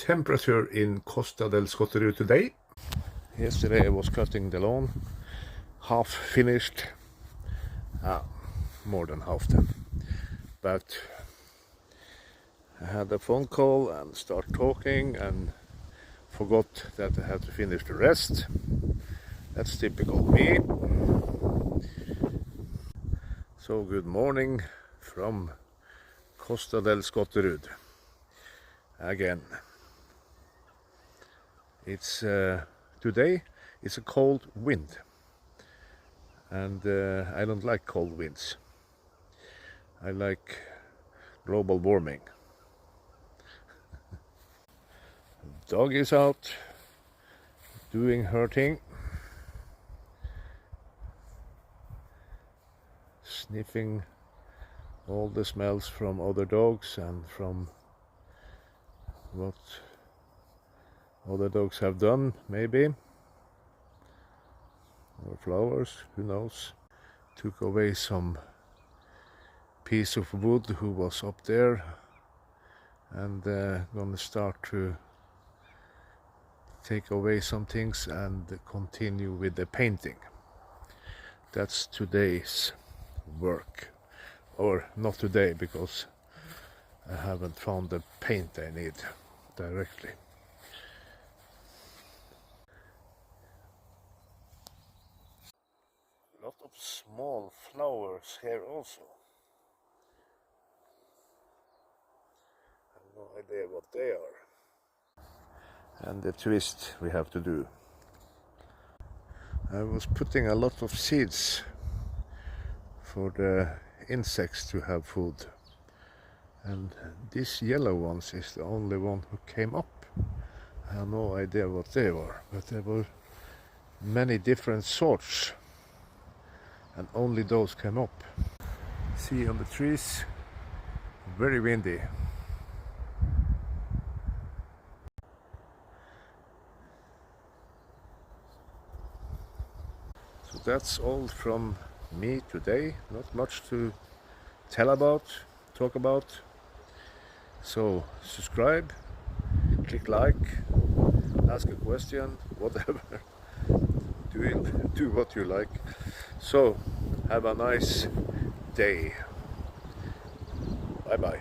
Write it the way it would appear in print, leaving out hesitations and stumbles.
temperature in Costa del Skotterud today. Yesterday I was cutting the lawn, half finished, more than half then. But I had a phone call and start talking and forgot that I had to finish the rest. That's typical me. So good morning from Costa del Skotterud again. It's today it's a cold wind, and I don't like cold winds. I like global warming. Dog is out doing her thing, sniffing all the smells from other dogs and from what other dogs have done, maybe, or flowers, who knows. Took away some piece of wood who was up there, and gonna start to take away some things and continue with the painting. That's today's work, or not today, because I haven't found the paint I need directly. A lot of small flowers here also. I have no idea what they are. And the twist we have to do. I was putting a lot of seeds for the insects to have food, and this yellow ones is the only one who came up. I have no idea what they were, but there were many different sorts, and only those came up. See on the trees, very windy. So that's all from me today. Not much to tell about, talk about. So subscribe, click like, ask a question, whatever. Do what you like. So have a nice day. Bye bye.